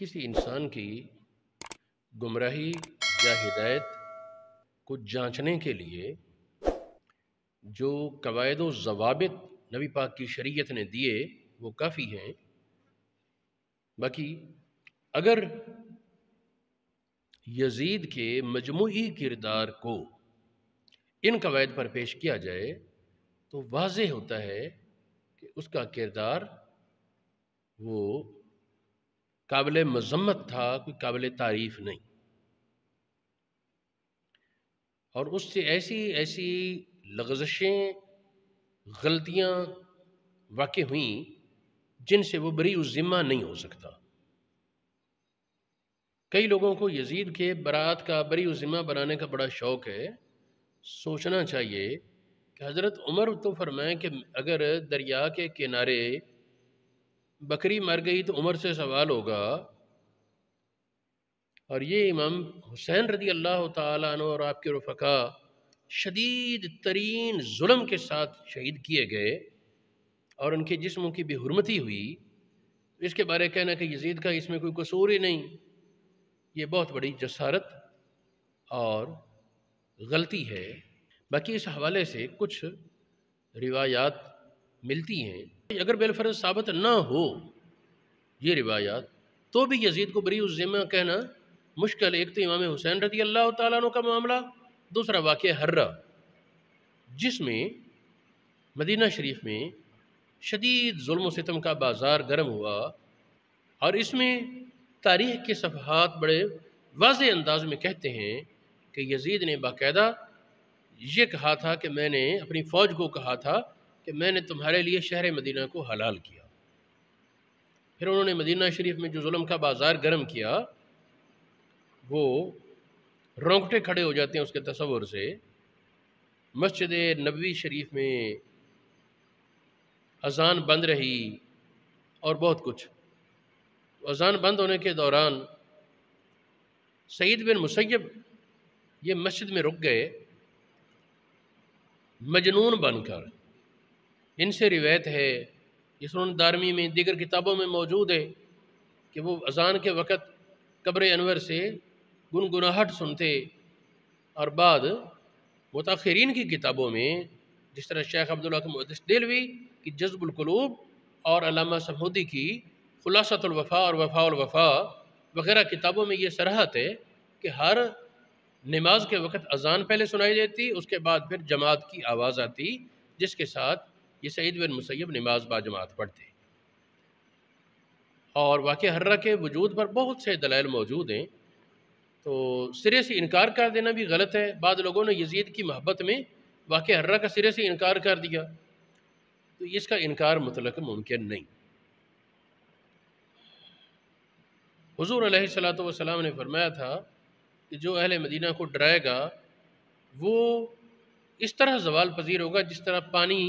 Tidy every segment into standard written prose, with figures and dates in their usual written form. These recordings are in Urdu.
کسی انسان کی گمراہی یا ہدایت کو جانچنے کے لیے جو قواعد و ضوابط نبی پاک کی شریعت نے دیے وہ کافی ہیں۔ باقی اگر یزید کے مجموعی کردار کو ان قواعد پر پیش کیا جائے تو واضح ہوتا ہے کہ اس کا کردار وہ قابل مذمت تھا، کوئی قابل تعریف نہیں، اور اس سے ایسی ایسی لغزشیں غلطیاں واقع ہوئیں جن سے وہ بری الذمہ نہیں ہو سکتا۔ کئی لوگوں کو یزید کے برات کا بری الذمہ بنانے کا بڑا شوق ہے۔ سوچنا چاہیے کہ حضرت عمر تو فرمائیں کہ اگر دریا کے کنارے بکری مر گئی تو عمر سے سوال ہوگا، اور یہ امام حسین رضی اللہ تعالیٰ عنہ اور آپ کے رفقا شدید ترین ظلم کے ساتھ شہید کیے گئے اور ان کے جسموں کی بے حرمتی ہوئی، اس کے بارے کہنا کہ یزید کا اس میں کوئی قصور ہی نہیں، یہ بہت بڑی جسارت اور غلطی ہے۔ باقی اس حوالے سے کچھ روایات ملتی ہیں، اگر بالفرض ثابت نہ ہو یہ روایات تو بھی یزید کو بری الذمہ کہنا مشکل۔ ایک تو امام حسین رضی اللہ تعالیٰ عنہ کا معاملہ، دوسرا واقعہ ہرہ جس میں مدینہ شریف میں شدید ظلم و ستم کا بازار گرم ہوا، اور اس میں تاریخ کے صفحات بڑے واضح انداز میں کہتے ہیں کہ یزید نے باقاعدہ یہ کہا تھا کہ میں نے اپنی فوج کو کہا تھا کہ میں نے تمہارے لیے شہر مدینہ کو حلال کیا۔ پھر انہوں نے مدینہ شریف میں جو ظلم کا بازار گرم کیا وہ رونگٹے کھڑے ہو جاتے ہیں اس کے تصور سے۔ مسجد نبوی شریف میں اذان بند رہی اور بہت کچھ۔ اذان بند ہونے کے دوران سعید بن مسیب یہ مسجد میں رک گئے مجنون بن کر۔ ان سے روایت ہے، یہ سنن دارمی میں دیگر کتابوں میں موجود ہے، کہ وہ اذان کے وقت قبر انور سے گنگناہٹ سنتے، اور بعد متاخرین کی کتابوں میں جس طرح شیخ عبدالحق محدث دہلوی کی جذب القلوب اور علامہ سمہودی کی خلاصۃ الوفا اور وفاء الوفا وغیرہ کتابوں میں یہ صراحت ہے کہ ہر نماز کے وقت اذان پہلے سنائی دیتی، اس کے بعد پھر جماعت کی آواز آتی جس کے ساتھ یہ سعید بن مسیب نماز با جماعت پڑھتے۔ اور واقعہ ہرہ کے وجود پر بہت سے دلائل موجود ہیں، تو سرے سے انکار کر دینا بھی غلط ہے۔ بعض لوگوں نے یزید کی محبت میں واقعہ ہرہ کا سرے سے انکار کر دیا، تو اس کا انکار مطلق ممکن نہیں۔ حضور علیہ السلام نے فرمایا تھا کہ جو اہل مدینہ کو ڈرائے گا وہ اس طرح زوال پذیر ہوگا جس طرح پانی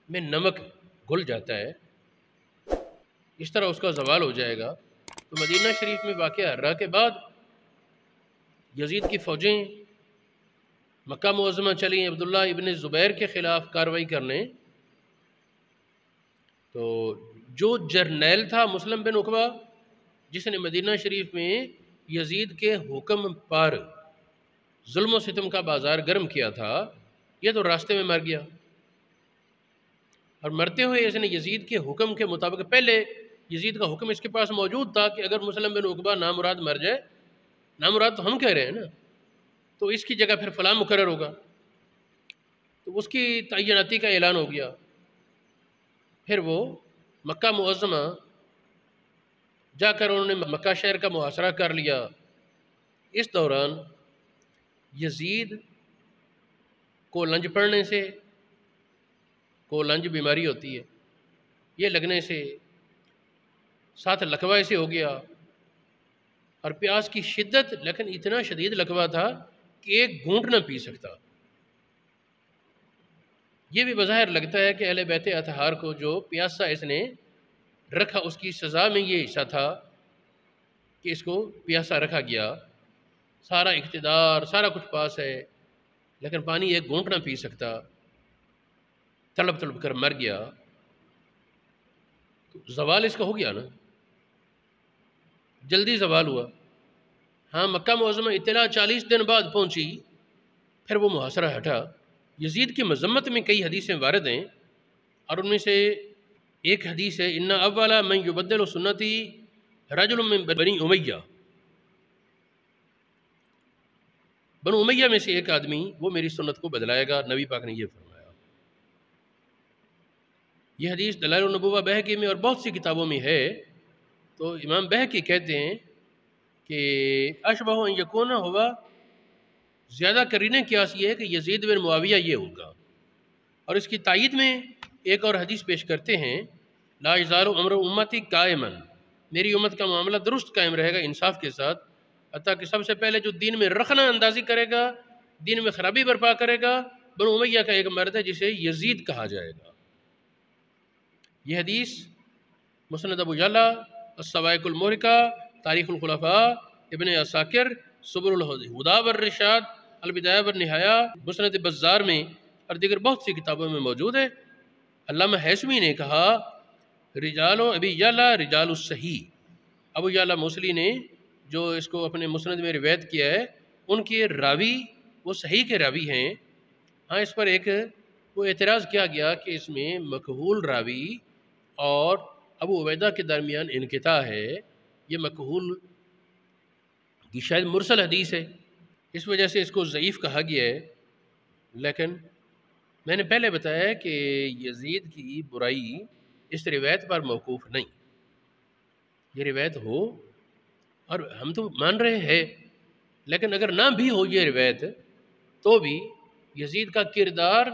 میں نمک گھل جاتا ہے، اس طرح اس کا زوال ہو جائے گا۔ تو مدینہ شریف میں واقعہ ہرہ کے بعد یزید کی فوجیں مکہ معظمہ چلیں عبداللہ ابن زبیر کے خلاف کارروائی کرنے، تو جو جرنیل تھا مسلم بن عقبہ جس نے مدینہ شریف میں یزید کے حکم پر ظلم و ستم کا بازار گرم کیا تھا، یہ تو راستے میں مر گیا، اور مرتے ہوئے اس نے یزید کے حکم کے مطابق، پہلے یزید کا حکم اس کے پاس موجود تھا کہ اگر مسلم بن عقبہ نامراد مر جائے، نامراد تو ہم کہہ رہے ہیں نا، تو اس کی جگہ پھر فلاں مقرر ہوگا، تو اس کی تعیناتی کا اعلان ہو گیا۔ پھر وہ مکہ معظمہ جا کر انہوں نے مکہ شہر کا محاصرہ کر لیا۔ اس دوران یزید کو لنج پڑنے سے، کو لنج بیماری ہوتی ہے، یہ لگنے سے ساتھ لکوہ سے ہو گیا، اور پیاس کی شدت، لیکن اتنا شدید لکوہ تھا کہ ایک گھونٹ نہ پی سکتا۔ یہ بھی بظاہر لگتا ہے کہ اہل بیت اطہار کو جو پیاسا اس نے رکھا اس کی سزا میں یہ حصہ تھا کہ اس کو پیاسا رکھا گیا، سارا اقتدار سارا کچھ پاس ہے لیکن پانی ایک گھونٹ نہ پی سکتا، تڑپ تڑپ کر مر گیا، تو زوال اس کا ہو گیا نا۔ جلدی زوال ہوا۔ ہاں مکہ معظمہ اطلاع 40 دن بعد پہنچی، پھر وہ محاصرہ ہٹا۔ یزید کی مذمت میں کئی حدیثیں وارد ہیں، اور ان میں سے ایک حدیث ہے ان اول من یبدل سنتی رجل من بنی امیہ، بنو امیہ میں سے ایک آدمی وہ میری سنت کو بدلائے گا، نبی پاک نے یہ فرمایا۔ یہ حدیث دلائل النبوہ بہقی میں اور بہت سی کتابوں میں ہے۔ تو امام بہقی کہتے ہیں کہ اشبہ ان یکون ہوا، زیادہ قرینہ قیاس یہ ہے کہ یزید بن معاویہ یہ ہوگا۔ اور اس کی تائید میں ایک اور حدیث پیش کرتے ہیں لا یزال امر امتی قائما، میری امت کا معاملہ درست قائم رہے گا انصاف کے ساتھ، حتیٰ کہ سب سے پہلے جو دین میں رخنہ اندازی کرے گا، دین میں خرابی برپا کرے گا، بنو امیہ کا ایک مرد ہے جسے یزید کہا جائے گا۔ یہ حدیث مسند ابو یعلا، الصواعق المحرقہ، تاریخ الخلفاء، ابن عساکر، سبل الہدى والرشاد، البدایہ والنہایہ، مسند بزار میں اور دیگر بہت سی کتابوں میں موجود ہے۔ علامہ حیثمی نے کہا رجال ابی یعلا رجال الصحیح، ابو یعلا موصلی نے جو اس کو اپنے مسند میں روایت کیا ہے، ان کے راوی وہ صحیح کے راوی ہیں۔ ہاں اس پر ایک وہ اعتراض کیا گیا کہ اس میں مکحول راوی اور ابو عبیدہ کے درمیان انقطاع ہے، یہ مکحول کی شاید مرسل حدیث ہے، اس وجہ سے اس کو ضعیف کہا گیا ہے۔ لیکن میں نے پہلے بتایا کہ یزید کی برائی اس روایت پر موقوف نہیں، یہ روایت ہو اور ہم تو مان رہے ہیں، لیکن اگر نہ بھی ہو یہ روایت تو بھی یزید کا کردار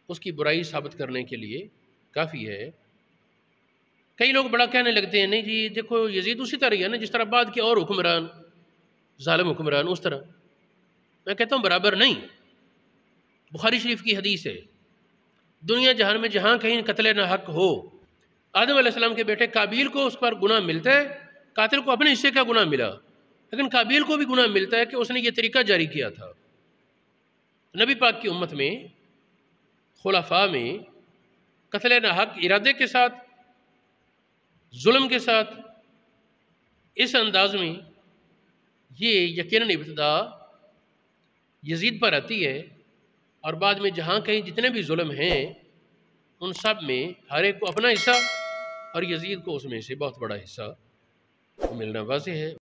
اس کی برائی ثابت کرنے کے لیے کافی ہے۔ کئی لوگ بڑا کہنے لگتے ہیں نہیں جی دیکھو یزید اسی طرح ہی ہے نا جس طرح بعد کے اور حکمران، ظالم حکمران اس طرح۔ میں کہتا ہوں برابر نہیں۔ بخاری شریف کی حدیث ہے دنیا جہان میں جہاں کہیں قتل نہ حق ہو، آدم علیہ السلام کے بیٹے قابیل کو اس پر گناہ ملتا ہے، قاتل کو اپنے حصے کا گناہ ملا، لیکن قابیل کو بھی گناہ ملتا ہے کہ اس نے یہ طریقہ جاری کیا تھا۔ نبی پاک کی امت میں خلفاء میں قتل نہ حق ارادے کے ساتھ، ظلم کے ساتھ، اس انداز میں یہ یقیناً ابتدا یزید پر آتی ہے، اور بعد میں جہاں کہیں جتنے بھی ظلم ہیں ان سب میں ہر ایک کو اپنا حصہ، اور یزید کو اس میں سے بہت بڑا حصہ ملنا واضح ہے۔